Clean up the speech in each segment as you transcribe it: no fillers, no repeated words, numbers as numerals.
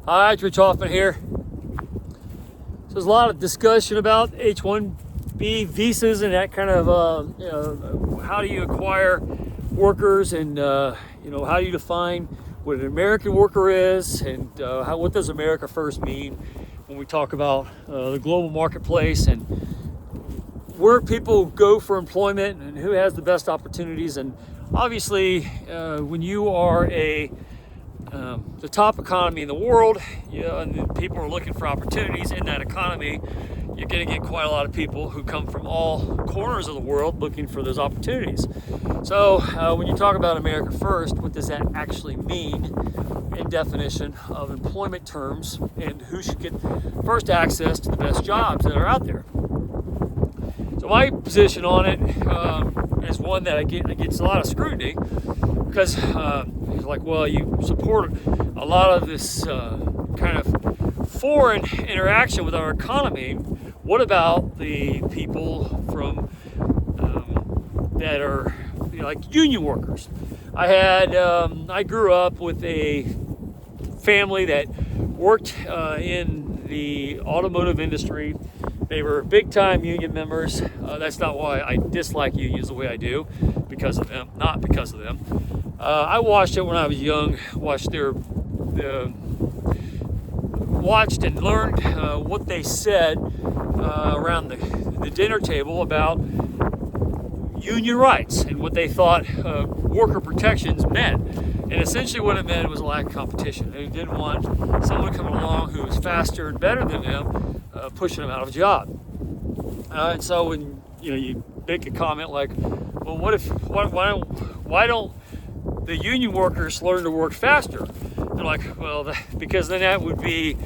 Hi, it's Rich Hoffman here. So there's a lot of discussion about H-1B visas and that kind of, how do you acquire workers and, how do you define what an American worker is and what does America first mean when we talk about the global marketplace and where people go for employment and who has the best opportunities. And obviously, when you are the top economy in the world, and people are looking for opportunities in that economy, you're going to get quite a lot of people who come from all corners of the world looking for those opportunities. So when you talk about America First, what does that actually mean in definition of employment terms, and who should get first access to the best jobs that are out there? So my position on it is one that gets a lot of scrutiny because it's like, well, you support a lot of this kind of foreign interaction with our economy. What about the people from that are like union workers? I grew up with a family that worked in the automotive industry. They were big-time union members. That's not why I dislike unions the way I do, because of them, not because of them. I watched it when I was young. Watched and learned what they said around the dinner table about union rights and what they thought worker protections meant. And essentially what it meant was a lack of competition. They didn't want someone coming along who was faster and better than them, pushing them out of a job. And so when you make a comment like, well, why don't the union workers learn to work faster? They're like, well, because then that would be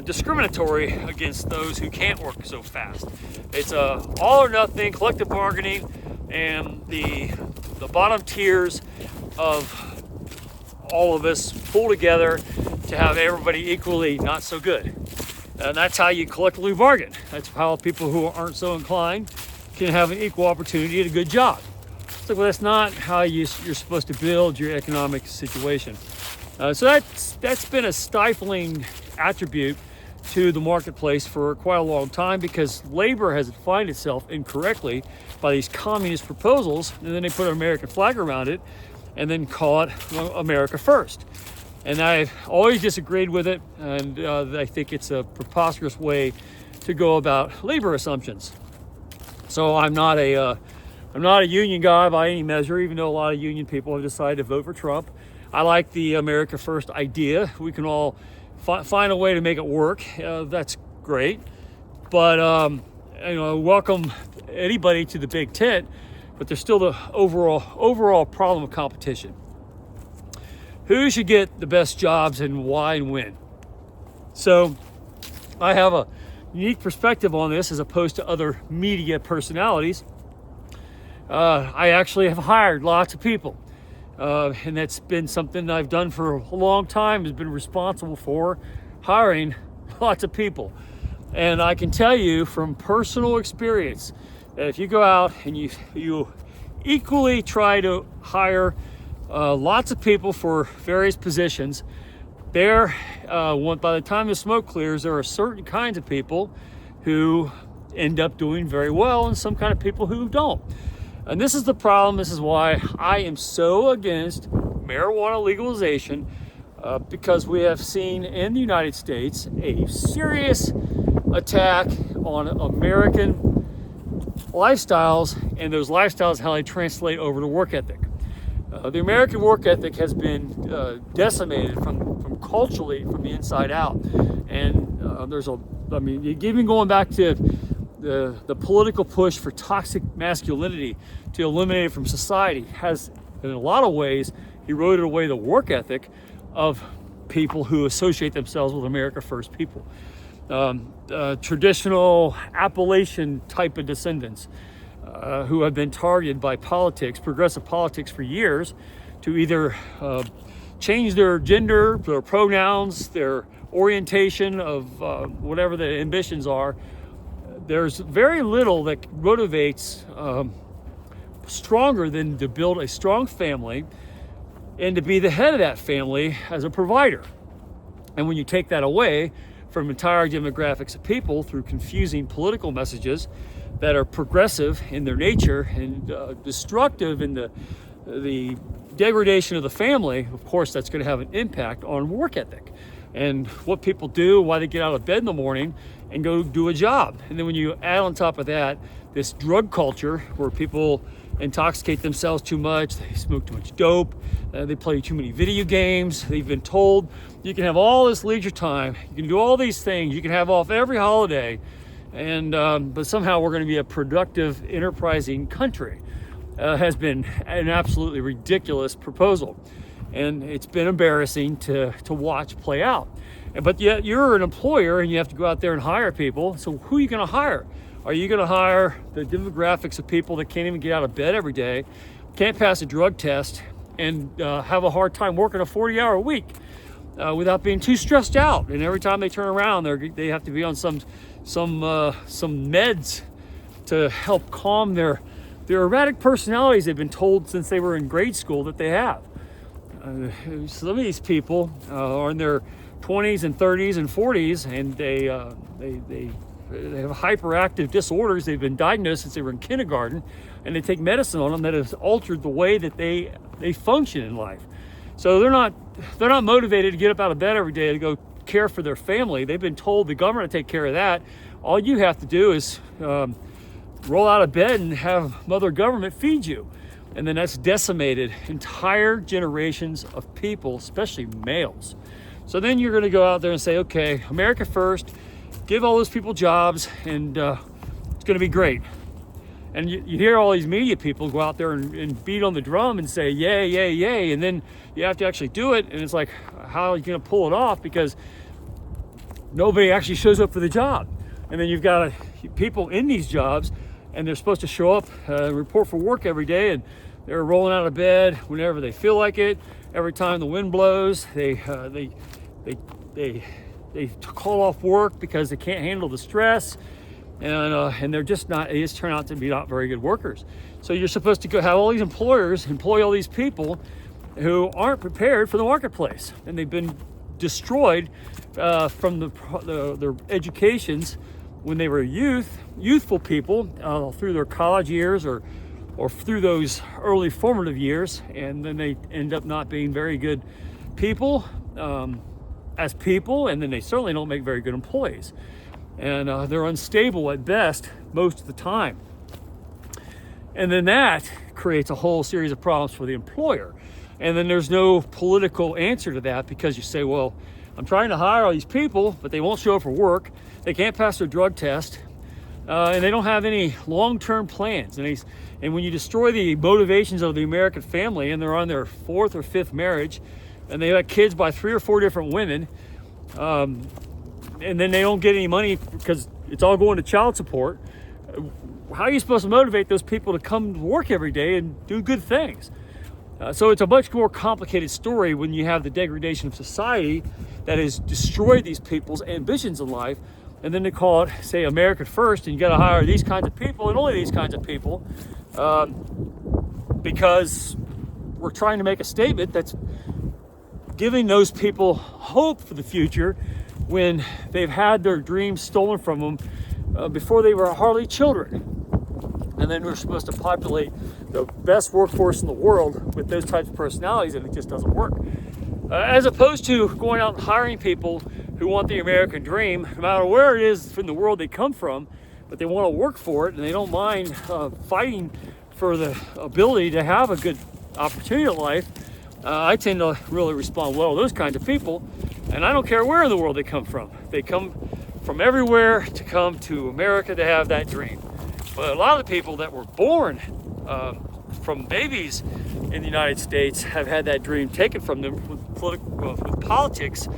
discriminatory against those who can't work so fast. It's all or nothing, collective bargaining, and the bottom tiers of all of us pull together to have everybody equally not so good. And that's how you collectively bargain. That's how people who aren't so inclined can have an equal opportunity at a good job. It's like, well, that's not how you're supposed to build your economic situation. So that's been a stifling attribute to the marketplace for quite a long time, because labor has defined itself incorrectly by these communist proposals, and then they put an American flag around it and then call it America First. And I've always disagreed with it, and I think it's a preposterous way to go about labor assumptions. So I'm not a union guy by any measure, even though a lot of union people have decided to vote for Trump. I like the America First idea. We can all find a way to make it work. That's great. But welcome anybody to the big tent, but there's still the overall problem of competition. Who should get the best jobs and why and when? So I have a unique perspective on this as opposed to other media personalities. I actually have hired lots of people. And that's been something I've done for a long time, has been responsible for hiring lots of people. And I can tell you from personal experience that if you go out and you equally try to hire lots of people for various positions, by the time the smoke clears, there are certain kinds of people who end up doing very well and some kind of people who don't. And this is the problem. This is why I am so against marijuana legalization, because we have seen in the United States a serious attack on American lifestyles, and those lifestyles, how they translate over to work ethic. The American work ethic has been decimated from culturally from the inside out. And even going back to the political push for toxic masculinity to eliminate it from society has, in a lot of ways, eroded away the work ethic of people who associate themselves with America First people. Traditional Appalachian type of descendants who have been targeted by progressive politics for years, to either change their gender, their pronouns, their orientation of whatever the ambitions are. There's very little that motivates stronger than to build a strong family and to be the head of that family as a provider. And when you take that away from entire demographics of people through confusing political messages that are progressive in their nature and destructive in the degradation of the family, of course, that's going to have an impact on work ethic and what people do, why they get out of bed in the morning and go do a job. And then when you add on top of that this drug culture where people intoxicate themselves too much, they smoke too much dope, they play too many video games, they've been told you can have all this leisure time, you can do all these things, you can have off every holiday, and but somehow we're going to be a productive, enterprising country. Has been an absolutely ridiculous proposal, and it's been embarrassing to watch play out. But yet you're an employer and you have to go out there and hire people. So who are you going to hire? Are you going to hire the demographics of people that can't even get out of bed every day, can't pass a drug test, and have a hard time working a 40-hour week without being too stressed out? And every time they turn around, they have to be on some meds to help calm their erratic personalities they've been told since they were in grade school that they have. Some of these people are in their 20s and 30s and 40s, and they have hyperactive disorders. They've been diagnosed since they were in kindergarten, and they take medicine on them that has altered the way that they function in life. So they're not motivated to get up out of bed every day to go care for their family. They've been told the government to take care of that. All you have to do is roll out of bed and have Mother Government feed you. And then that's decimated entire generations of people, especially males. So then you're going to go out there and say, okay, America first, give all those people jobs, and it's going to be great. And you hear all these media people go out there and beat on the drum and say, yay, yay, yay. And then you have to actually do it. And it's like, how are you going to pull it off? Because nobody actually shows up for the job. And then you've got people in these jobs, and they're supposed to show up, report for work every day, and they're rolling out of bed whenever they feel like it. Every time the wind blows, they call off work because they can't handle the stress, and they're just not. They just turn out to be not very good workers. So you're supposed to go have all these employers employ all these people who aren't prepared for the marketplace, and they've been destroyed from their educations when they were youthful people through their college years or through those early formative years, and then they end up not being very good people as people, and then they certainly don't make very good employees, and they're unstable at best most of the time. And then that creates a whole series of problems for the employer. And then there's no political answer to that, because you say, well, I'm trying to hire all these people, but they won't show up for work. They can't pass their drug test, and they don't have any long-term plans. And when you destroy the motivations of the American family, and they're on their 4th or 5th marriage, and they have kids by 3 or 4 different women, and then they don't get any money because it's all going to child support, how are you supposed to motivate those people to come to work every day and do good things? So it's a much more complicated story when you have the degradation of society that has destroyed these people's ambitions in life, and then they call it, say, America first, and you got to hire these kinds of people and only these kinds of people, because we're trying to make a statement that's giving those people hope for the future when they've had their dreams stolen from them before they were hardly children. And then we're supposed to populate the best workforce in the world with those types of personalities, and it just doesn't work. As opposed to going out and hiring people who want the American dream, no matter where it is from the world they come from, but they want to work for it, and they don't mind fighting for the ability to have a good opportunity in life. I tend to really respond well to those kinds of people, and I don't care where in the world they come from. They come from everywhere to come to America to have that dream. But a lot of the people that were born from babies in the United States have had that dream taken from them with politics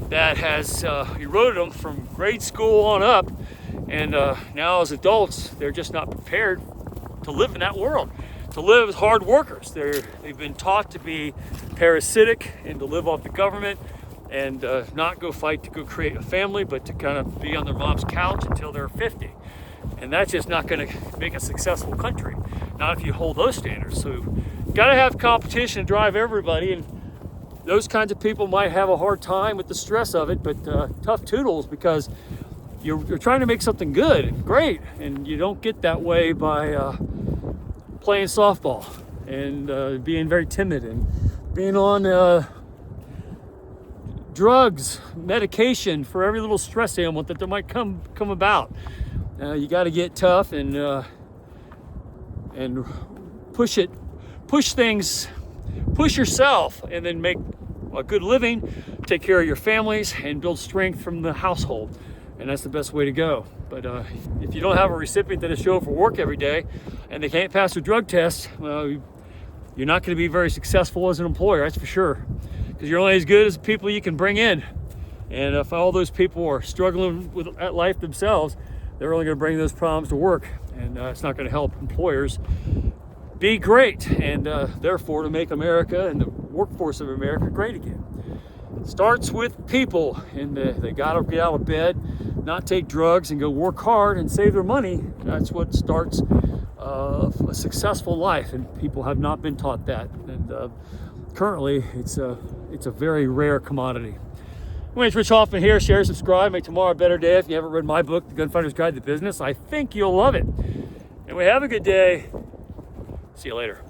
that has eroded them from grade school on up, and now as adults they're just not prepared to live in that world, to live as hard workers. They've been taught to be parasitic and to live off the government and not go fight to go create a family, but to kind of be on their mom's couch until they're 50. And that's just not going to make a successful country, not if you hold those standards. So you've got to have competition to drive everybody, and those kinds of people might have a hard time with the stress of it, but tough toodles, because you're trying to make something good and great, and you don't get that way by playing softball and being very timid and being on drugs, medication for every little stress ailment that there might come about. You got to get tough and push things, push yourself, and then make a good living, take care of your families, and build strength from the household. And that's the best way to go. But if you don't have a recipient that is show up for work every day and they can't pass a drug test, well, you're not going to be very successful as an employer, that's for sure. Because you're only as good as the people you can bring in. And if all those people are struggling at life themselves, they're only going to bring those problems to work. And it's not going to help employers be great, and therefore to make America and the workforce of America great again. It starts with people, and they got to get out of bed, not take drugs, and go work hard and save their money. That's what starts a successful life, and people have not been taught that. And currently, it's a very rare commodity. Anyway, it's Rich Hoffman here. Share, subscribe, make tomorrow a better day. If you haven't read my book, The Gunfighter's Guide to Business, I think you'll love it. Anyway, have a good day. See you later.